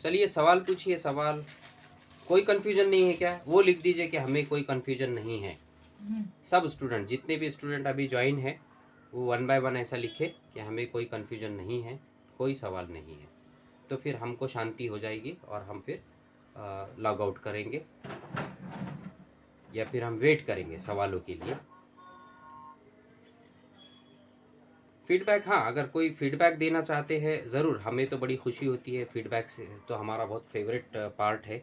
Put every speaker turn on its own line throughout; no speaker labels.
चलिए सवाल पूछिए, सवाल। कोई कंफ्यूजन नहीं है क्या? वो लिख दीजिए कि हमें कोई कंफ्यूजन नहीं है। सब स्टूडेंट, जितने भी स्टूडेंट अभी ज्वाइन है, वो 1 बाय 1 ऐसा लिखे कि हमें कोई कंफ्यूजन नहीं है, कोई सवाल नहीं है। तो फिर हमको शांति हो जाएगी और हम फिर लॉग आउट करेंगे या फिर हम वेट करेंगे सवालों के लिए। फीडबैक, हाँ, अगर कोई फीडबैक देना चाहते हैं ज़रूर, हमें तो बड़ी खुशी होती है। फीडबैक से तो हमारा बहुत फेवरेट पार्ट है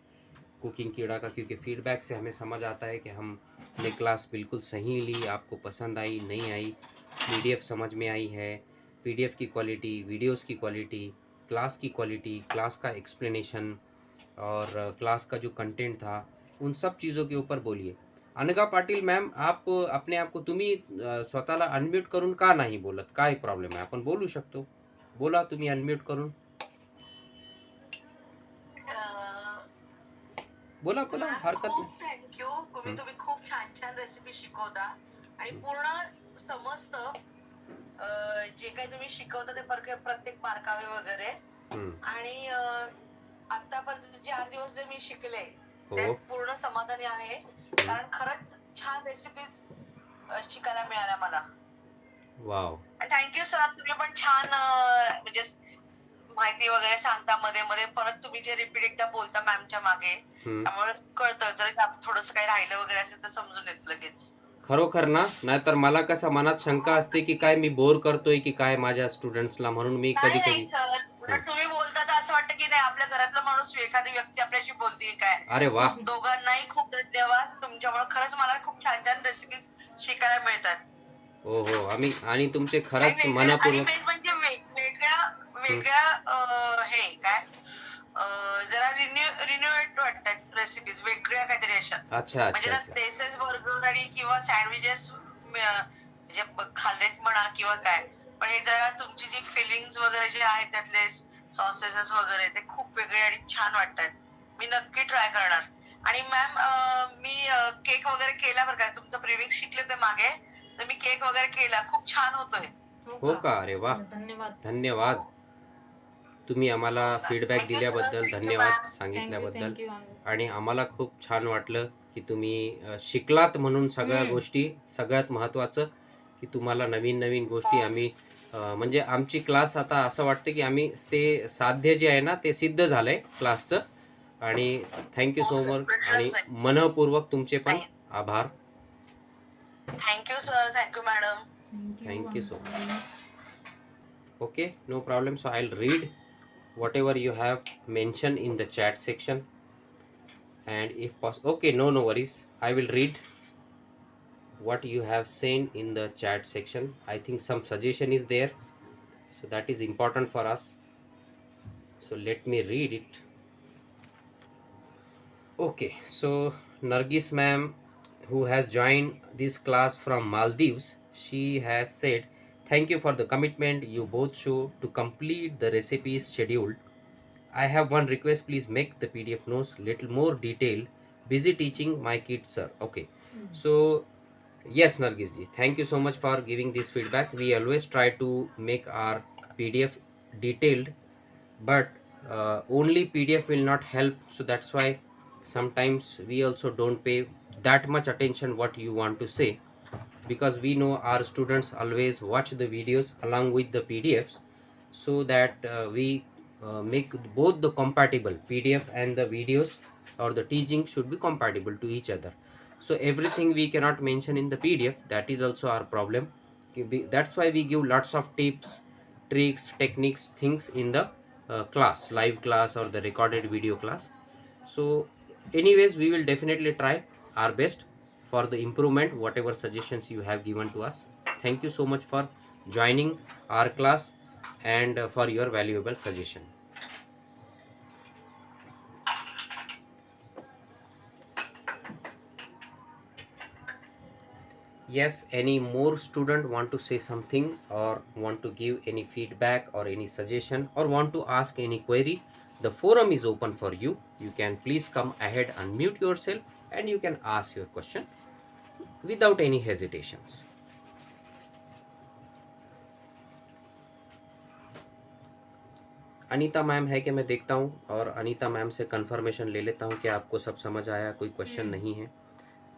कुकिंग कीड़ा का, क्योंकि फीडबैक से हमें समझ आता है कि हमने क्लास बिल्कुल सही ली, आपको पसंद आई नहीं आई, पीडीएफ समझ में आई है, पीडीएफ की क्वालिटी, वीडियोस की क्वालिटी, क्लास का एक्सप्लेनेशन और क्लास का जो कंटेंट था, उन सब चीज़ों के ऊपर बोलिए। अनघा पाटील मॅम, आप अपने आप को तुम्ही स्वतःला अनम्यूट करून का नाही बोलत? काय प्रॉब्लेम आहे? आपण बोलू शकतो. बोला तुम्ही अनम्यूट करून. बोला बोला,
मॅम
हरकत
खूप
नाही.
थँक्यू.
हं,
तुम्ही खूप छान छान रेसिपी शिकवता आणि पूर्ण समजतं. जे काही तुम्ही शिकवता ते प्रत्येक बारकावे वगैरे.
हं.
आणि आतापर्यंत 4 दिवस जे मी शिकले
हो.
ते पूर्ण समाधानी आहे. कारण खरंच छान रेसिपीज शिकायला मिळाल्या मला.
वाव.
Thank you sir. तुम्ही पण छान म्हणजे माहिती वगैरे सांगता मध्ये मध्ये. परत तुम्ही जे रिपीट एकदा बोलता मॅमच्या मागे,
हं.
त्यामुळे कळतं जर थोडंसं काही राहिलं वगैरे असेल तर समजून येत लगेच.
खरोखर ना, नाहीतर मला कसं मनात शंका असते की काय मी बोर करतोय की काय माझ्या स्टुडंट्सला, म्हणून मी
नाही
कधी
नाही
कधी.
सर, उलट तुम्ही बोलता तर असं वाटतं की नाही आपल्या घरातला माणूस एखादी व्यक्ती आपल्याशी बोलतीये काय.
अरे वा.
दोघांनाही खूप धन्यवाद. तुमच्यामुळे खरंच मला खूप छान छान रेसिपीज शिकायला मिळतात.
हो हो, आम्ही आणि तुमचे
आणि
खरंच
वेगळ्या आणि
मनपूर्वक.
मेन म्हणजे वेगळ्या
हं.
वेगळ्या हे काय जरा रिन्युएट वाटतात रेसिपीज वेगळ्या काहीतरी अशा.
अच्छा
म्हणजे
अच्छा
ना
अच्छा.
तेसेच बर्गर आणि किंवा सँडविचेस म्हणजे खाल्लेत म्हणा किंवा काय. पण हे जरा तुमची जी फिलिंग्स वगैरे जे आहेत त्यातले सॉसेस वगैरे ते खूप वेगळे आणि छान वाटतात. मी नक्की ट्राय करणार. आणि मॅम मी केक वगैरे केला बरं का. तुमचं प्रिमिक्स शिकले ते मागे, तर मी केक वगैरे केला. खूप छान होतोय.
हो का? अरे वा.
धन्यवाद.
धन्यवाद.
हो.
तुम्ही आम्हाला फीडबॅक
थँक्यू सर.
दिल्याबद्दल
थँक्यू
धन्यवाद
मॅम.
सांगितल्याबद्दल.
थँक्यू.
आणि आम्हाला खूप छान वाटलं की तुम्ही शिकलात, म्हणून सगळ्या गोष्टी. सगळ्यात महत्त्वाचं की तुम्हाला नवीन नवीन गोष्टी
हो.
आम्ही म्हणजे आमची क्लास आता असं वाटतं की आम्ही ते साध्य जे आहे ना ते सिद्ध झालं आहे क्लासचं. आणि थँक्यू
हो
सो
सर,
मच आणि
प्रश्नच नाही.
मनःपूर्वक तुमचे पण
नाही.
आभार.
Thank you sir. Thank you madam.
Thank you so much. Okay, no problem. So I'll read whatever you have mentioned in the chat section, and if possible, okay, no worries, I will read what you have sent in the chat section. I think some suggestion is there, so that is important for us, so let me read it. Okay, so Nargis ma'am, who has joined this class from Maldives, she has said, thank you for the commitment you both show to complete the recipes scheduled. I have one request, please make the PDF notes little more detailed. Busy teaching my kids, sir. Okay. So yes, Nargis ji, thank you so much for giving this feedback. We always try to make our PDF detailed, but only PDF will not help. So that's why sometimes we also don't pay that much attention what you want to say, because we know our students always watch the videos along with the PDFs, so that we make both the compatible PDF and the videos, or the teaching should be compatible to each other. So everything we cannot mention in the PDF, that is also our problem. That's why we give lots of tips, tricks, techniques, things in the class, live class or the recorded video class. So anyways, we will definitely try our best for the improvement, whatever suggestions you have given to us. Thank you so much for joining our class and for your valuable suggestion. Yes, any more student want to say something or want to give any feedback or any suggestion or want to ask any query? The forum is open for you. You can please come ahead, unmute yourself, and you can ask your question without any hesitations. Anita ma'am है कि मैं देखता हूँ और Anita ma'am से confirmation ले लेता हूँ कि आपको सब समझ आया, कोई क्वेश्चन नहीं है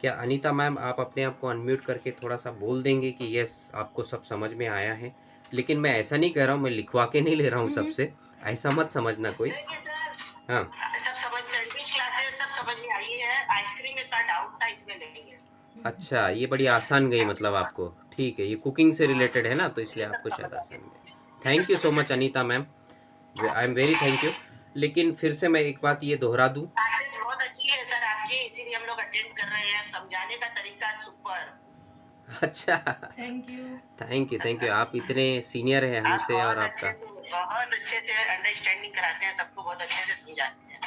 क्या। अनीता मैम आप अपने आप को अनम्यूट करके थोड़ा सा बोल देंगे कि यस आपको सब समझ में आया है। लेकिन मैं ऐसा नहीं कह रहा हूँ, मैं लिखवा के नहीं ले रहा हूँ सबसे, ऐसा मत समझना कोई। हाँ
सब समझ, सैंडविच क्लासेस सब समझ में आई है, आइसक्रीम में था डाउट था, इसमें नहीं है।
अच्छा, ये बड़ी आसान गई मतलब आपको। ठीक है, ये कुकिंग से रिलेटेड है ना, तो इसलिए आपको शायद आसान गई। Thank you so much Anita ma'am, I am very thank you. लेकिन फिर से मैं एक बात ये दोहरा दूं,
क्लासेस बहुत अच्छी है सर आपकी, इसीलिए हम लोग अटेंड कर रहे हैं, समझाने का तरीका सुपर।
अच्छा थैंक यू, आप इतने सीनियर हैं
आप
हमसे और
बहुत
आपका
अच्छे से अंडरस्टैंडिंग कराते हैं, सबको बहुत अच्छे से समझाते हैं।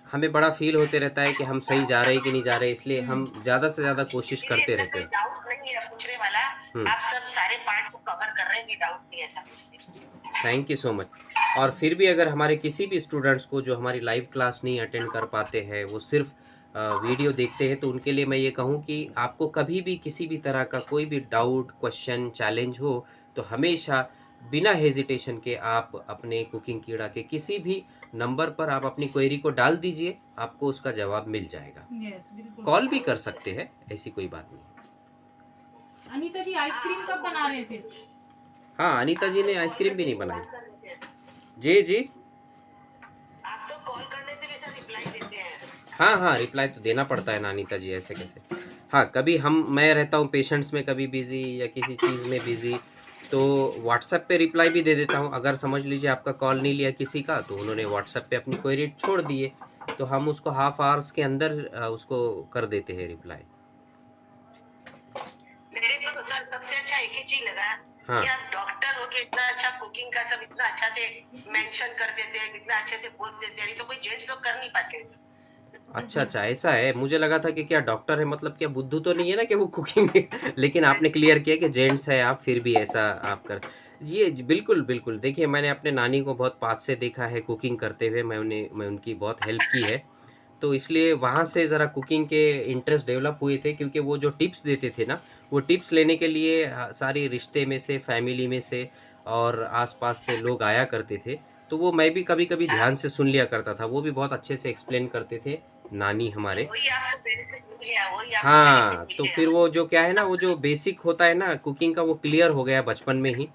हमें बड़ा फील होते रहता है कि हम सही जा रहे हैं कि नहीं जा रहे, इसलिए हम ज़्यादा से ज़्यादा कोशिश करते
इसमें
रहते
कोई
हैं।
डाउट नहीं है पूछने वाला, आप सब सारे पार्ट को कवर कर रहे हैं, डाउट नहीं है, ऐसा कुछ नहीं।
Thank you so much. और फिर भी अगर हमारे किसी भी स्टूडेंट्स को जो हमारी लाइव क्लास नहीं अटेंड कर पाते हैं, वो सिर्फ वीडियो देखते हैं, तो उनके लिए मैं ये कहूँ कि आपको कभी भी किसी भी तरह का कोई भी डाउट, क्वेश्चन, चैलेंज हो तो हमेशा बिना हेजिटेशन के आप अपने कुकिंग कीड़ा के किसी भी नंबर पर आप अपनी क्वेरी को डाल दीजिए, आपको उसका जवाब मिल जाएगा। कॉल भी कर सकते हैं, ऐसी कोई बात नहीं।
अनीता जी आइसक्रीम कब बना रहे थे?
हाँ, अनीता जी ने आइसक्रीम भी नहीं बनाई। जी जी,
आप तो कॉल करने से भी सर रिप्लाई देते हैं।
हाँ हाँ, रिप्लाई तो देना पड़ता है ना अनीता जी, ऐसे कैसे। हाँ, कभी मैं रहता हूँ पेशेंट्स में कभी बिजी या किसी चीज़ में बिजी, तो व्हाट्सएप पे रिप्लाई भी दे देता हूँ। अगर समझ लीजिए आपका कॉल नहीं लिया किसी का, तो उन्होंने व्हाट्सएप पे अपनी क्वेरी छोड़ दिए, तो हम उसको हाफ आवर्स के अंदर उसको कर देते हैं रिप्लाई।
मेरे को तो सर सबसे अच्छा एक ही चीज लगा,
हाँ।
कि आप डॉक्टर हो के इतना अच्छा कुकिंग का सब इतना अच्छा से मेंशन कर देते हैं, इतना अच्छे से बोल देते हैं, नहीं तो कोई जेंट्स लोग कर नहीं पाते हैं।
अच्छा अच्छा, ऐसा है। मुझे लगा था कि क्या डॉक्टर है मतलब क्या बुद्धू तो नहीं है ना कि वो कुकिंग लेकिन आपने क्लियर किया कि जेंट्स है आप, फिर भी ऐसा आप कर। ये बिल्कुल बिल्कुल, देखिए मैंने अपने नानी को बहुत पास से देखा है कुकिंग करते हुए, मैं उनकी बहुत हेल्प की है, तो इसलिए वहाँ से ज़रा कुकिंग के इंटरेस्ट डेवलप हुए थे, क्योंकि वो जो टिप्स देते थे ना, वो टिप्स लेने के लिए सारी रिश्ते में से, फैमिली में से और आसपास से लोग आया करते थे, तो वो मैं भी कभी कभी ध्यान से सुन लिया करता था। वो भी बहुत अच्छे से एक्सप्लेन करते थे नानी हमारे।
वही आपको बेनिफिट मिल गया, वही आपको
हाँ,
बेनिफिट
तो
मिल
फिर
गया।
वो जो क्या है ना, वो जो बेसिक होता है ना कुकिंग का, वो क्लियर हो गया बचपन में ही,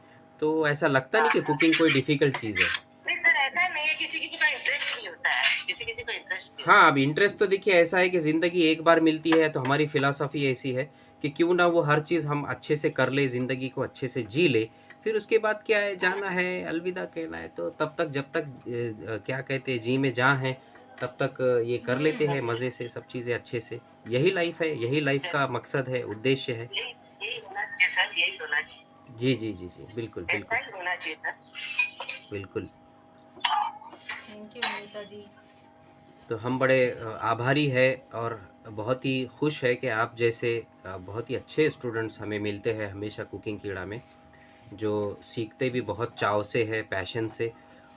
तो ऐसा लगता नहीं कि कुकिंग कोई डिफ़िकल्ट चीज़ है।
नहीं सर, ऐसा नहीं है, किसी किसी का इंटरेस्ट भी होता है, किसी किसी को इंटरेस्ट भी
हाँ, अब इंटरेस्ट तो देखिए ऐसा है कि ज़िंदगी एक बार मिलती है, तो हमारी फ़िलॉसफ़ी ऐसी है कि क्यों ना वो हर चीज़ हम अच्छे से कर ले, ज़िंदगी को अच्छे से जी ले, फिर उसके बाद क्या है, जाना है, अलविदा कहना है, तो तब तक जब तक क्या कहते हैं, जी में जान है, तब तक ये कर लेते हैं मज़े से सब चीज़ें अच्छे से। यही लाइफ़ है, यही लाइफ़ का मकसद है, उद्देश्य है।
यही होना चाहिए सर, यही होना चाहिए,
जी जी जी जी, बिल्कुल
ऐसा
बिल्कुल
ही होना चाहिए सर।
बिल्कुल।
थैंक यू अनीता जी।
तो हम बड़े आभारी है और बहुत ही खुश है कि आप जैसे बहुत ही अच्छे स्टूडेंट्स हमें मिलते हैं हमेशा कुकिंग कीड़ा में, जो सीखते भी बहुत चाव से है, पैशन से,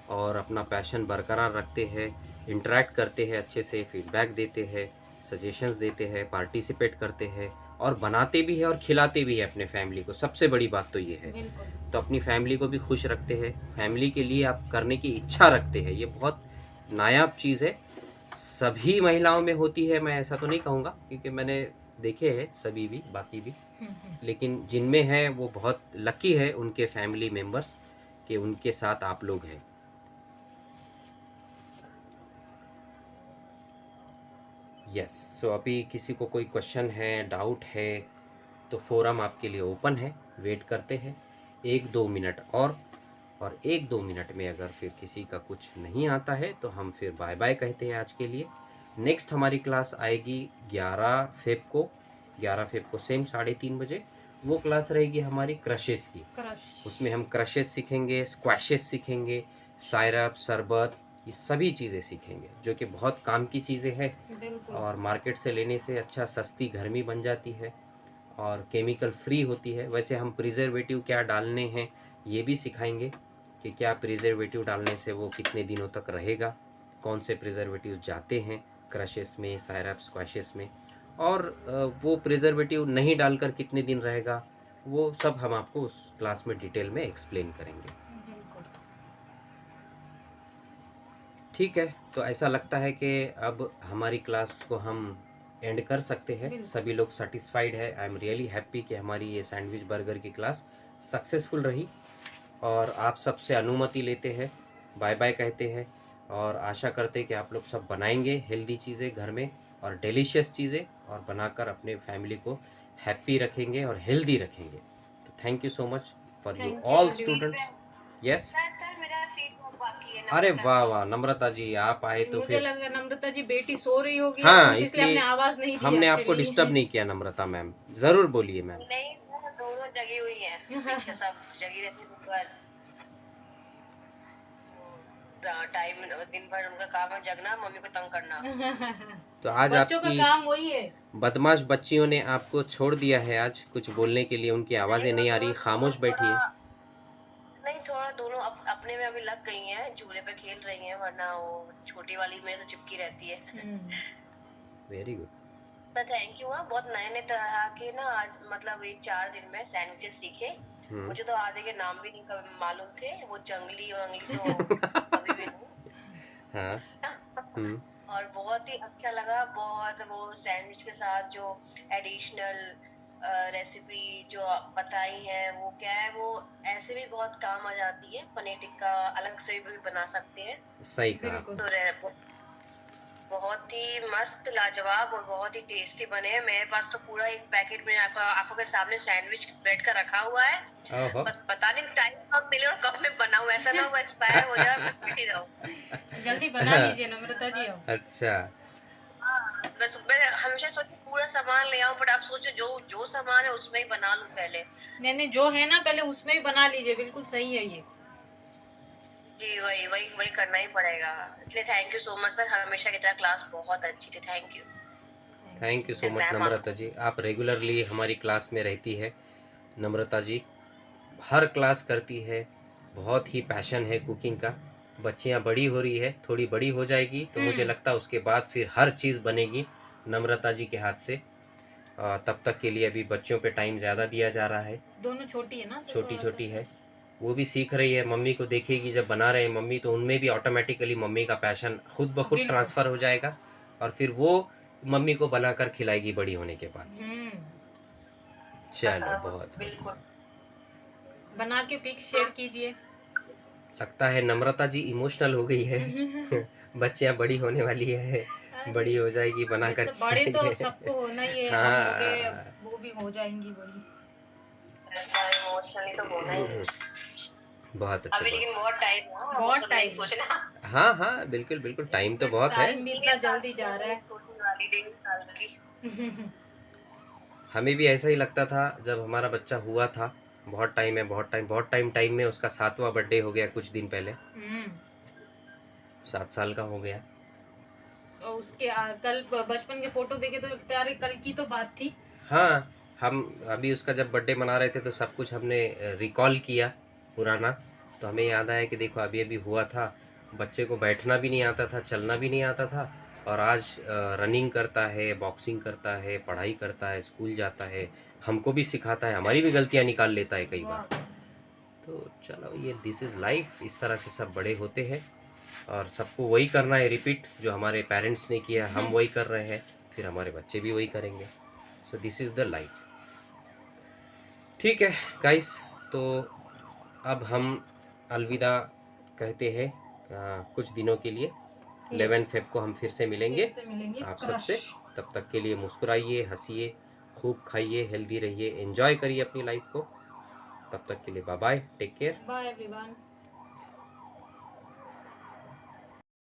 और अपना पैशन बरकरार रखते हैं, इंटरेक्ट करते हैं अच्छे से, फीडबैक देते हैं, सजेशंस देते हैं, पार्टिसिपेट करते हैं और बनाते भी हैं और खिलाते भी हैं अपने फैमिली को। सबसे बड़ी बात तो ये है। तो अपनी फैमिली को भी खुश रखते हैं, फैमिली के लिए आप करने की इच्छा रखते हैं, ये बहुत नायाब चीज़ है। सभी महिलाओं में होती है, मैं ऐसा तो नहीं कहूँगा, क्योंकि मैंने देखे हैं सभी भी, बाकी भी, लेकिन जिनमें है वो बहुत लकी है उनके फैमिली मेंबर्स कि उनके साथ आप लोग हैं। यस, सो अभी किसी को कोई क्वेश्चन है, डाउट है, तो फोरम आपके लिए ओपन है, वेट करते हैं 1-2 मिनट और 1-2 मिनट में अगर फिर किसी का कुछ नहीं आता है तो हम फिर बाय बाय कहते हैं आज के लिए। नेक्स्ट हमारी क्लास आएगी 11 फेब को सेम 3:30 बजे। वो क्लास रहेगी हमारी क्रशेस की। उसमें हम क्रशेस सीखेंगे, स्क्वैशेस सीखेंगे, सायरप, शरबत, ये सभी चीज़ें सीखेंगे जो कि बहुत काम की चीज़ें हैं और मार्केट से लेने से अच्छा सस्ती घर में बन जाती है और केमिकल फ्री होती है। वैसे हम प्रिजर्वेटिव क्या डालने हैं ये भी सिखाएंगे कि क्या प्रिजर्वेटिव डालने से वो कितने दिनों तक रहेगा, कौन से प्रिजर्वेटिव जाते हैं क्रशेस में, सायरप, स्क्वैशेस में, और वो प्रिजर्वेटिव नहीं डालकर कितने दिन रहेगा, वो सब हम आपको उस क्लास में डिटेल में एक्सप्लेन करेंगे। ठीक है, तो ऐसा लगता है कि अब हमारी क्लास को हम एंड कर सकते हैं।
बिल्कुल।
सभी लोग सेटिस्फाइड है। आई एम रियली हैप्पी कि हमारी ये सैंडविच बर्गर की क्लास सक्सेसफुल रही, और आप सबसे अनुमति लेते हैं, बाय बाय कहते हैं, और आशा करते हैं कि आप लोग सब बनाएंगे हेल्दी चीज़ें घर में और डिलीशियस चीज़ें, और बनाकर अपने फैमिली को हैप्पी रखेंगे और हेल्दी रखेंगे। तो thank you so much for you
Thank you
all
everyone.
Students. Yes,
sir मेरा फीडबैक बाकी है
अरे
नम्रता।
वाह वाह नम्रता जी, आप आए तो
मुझे
फिर।
लगा नम्रता जी बेटी सो रही होगी या
हाँ,
कुछ, इसलिए
इसलिए
हमने आवाज नहीं दी
हमने आपको
actually।
डिस्टर्ब नहीं किया। नम्रता मैम, ज़रूर बोलिए मैम।
नहीं वो दोनों जगी हुई हैं, पीछे सब जगी रहती है दिन भर। टाइम दिन भर उनका काम है जगना, मम्मी को तंग करना।
तो आज
बच्चों का
आपकी
काम वही है।
बदमाश बच्चियों ने आपको छोड़ दिया है आज कुछ बोलने के लिए, उनकी आवाज़ें नहीं आ रही, खामोश बैठी है।
नहीं थोड़ा दोनों अपने में अभी लग गई हैं, झूले पे खेल रही हैं, वरना वो छोटी वाली मेरे से चिपकी रहती है।
Very good.
तो थैंक यू। बहुत नए नए तरह के ना आज मतलब ये 4 दिन में सैंडविचेस सीखे। मुझे तो आधे के नाम भी नहीं कभी मालूम थे, वो जंगली वंगली तो कभी भी नहीं।
हाँ।
और बहुत ही अच्छा लगा, बहुत वो सैंडविच के साथ जो एडिशनल रेसिपी जो बताई है वो क्या है, वो ऐसे भी बहुत काम आ जाती है। पनीर टिक्का अलग से भी बना सकते हैं।
सही कहा।
बिल्कुल।
तो बहुत ही मस्त लाजवाब और बहुत ही टेस्टी बने हैं। मेरे पास तो पूरा एक पैकेट में आंखों के सामने सैंडविच ब्रेड का रखा हुआ है।
ओहो।
बस पता नहीं टाइम कब मिले और कब में बनाऊं, ऐसा ना हो एक्सपायर हो जाए और मैं बैठी रहूं।
जल्दी बना लीजिए नम्रता जी अब।
अच्छा,
मैं हमेशा सोचती पूरा सामान ले आऊं, बट आप सोचो जो जो सामान है उसमें ही बना लूं पहले।
नहीं जो है ना पहले उसमें ही बना लीजिए, बिल्कुल सही है ये।
जी वही वही वही करना ही पड़ेगा। इसलिए thank you so much sir, हमेशा की तरह क्लास बहुत अच्छी थी। Thank you.
Thank you so much
ma'am
Namrata ji, आप रेगुलरली हमारी क्लास में रहती है। नम्रता जी हर क्लास करती है, बहुत ही पैशन है कुकिंग का। बच्चियाँ बड़ी हो रही है, थोड़ी बड़ी हो जाएगी तो मुझे लगता है उसके बाद फिर हर चीज़ बनेगी नम्रता जी के हाथ से। तब तक के लिए अभी बच्चों पे टाइम ज़्यादा दिया जा रहा है।
दोनों छोटी है ना, तो
छोटी
थोड़ा
छोटी
सा-
है, वो भी सीख रही है। मम्मी को देखेगी जब बना रहे हैं मम्मी, तो उनमें भी ऑटोमेटिकली मम्मी का पैशन खुद ब खुद
बिल्कुल।
ट्रांसफ़र हो जाएगा, और फिर वो मम्मी को बनाकर खिलाएगी बड़ी होने के बाद। चलो बहुत
बिल्कुल
बना के पिक शेयर कीजिए।
लगता है नम्रता जी इमोशनल हो गई है। बच्चियां बड़ी होने वाली है, बड़ी हो जाएगी बनाकर
वैसे बड़े तो
खिलाएंगे।
सबको होना ही है, हम हो गए, वो भी हो जाएंगी बड़ी।
इमोशनली तो होना ही है।
बहुत अच्छा,
अभी लेकिन बहुत टाइम है,
बहुत
सब नहीं
टाइम।
सोचना।
हाँ हाँ बिल्कुल बिल्कुल, टाइम तो बहुत है।
टाइम भी इतना जल्दी जा रहा है।
छोटी वाली 1.5 साल की।
हमें भी ऐसा ही लगता था जब हमारा बच्चा हुआ था, बहुत टाइम है, बहुत टाइम में उसका 7वां बर्थडे हो गया कुछ दिन पहले। 7 साल का हो गया।
और उसके कल बचपन के फोटो देखे तो लगता है अरे कल की तो बात थी।
हाँ, हम अभी उसका जब बर्थडे मना रहे थे तो सब कुछ हमने रिकॉल किया पुराना, तो हमें याद आया कि देखो अभी अभी हुआ था, बच्चे को बैठना भी नहीं आता था, चलना भी नहीं आता था, और आज रनिंग करता है, बॉक्सिंग करता है, पढ़ाई करता है, स्कूल जाता है, हमको भी सिखाता है, हमारी भी गलतियाँ निकाल लेता है कई बार। तो चलो ये दिस इज़ लाइफ, इस तरह से सब बड़े होते हैं, और सबको वही करना है रिपीट जो हमारे पेरेंट्स ने किया, हम वही कर रहे हैं, फिर हमारे बच्चे भी वही करेंगे। So this is the life. ठीक है गाइस, तो अब हम अलविदा कहते हैं कुछ दिनों के लिए। 11 फेब को हम फिर से मिलेंगे आप सबसे। तब तक के लिए मुस्कुराइए, हंसिए, खूब खाइए, हेल्दी रहिए, एंजॉय करिए अपनी लाइफ को। तब तक के लिए bye bye, take care,
bye everyone.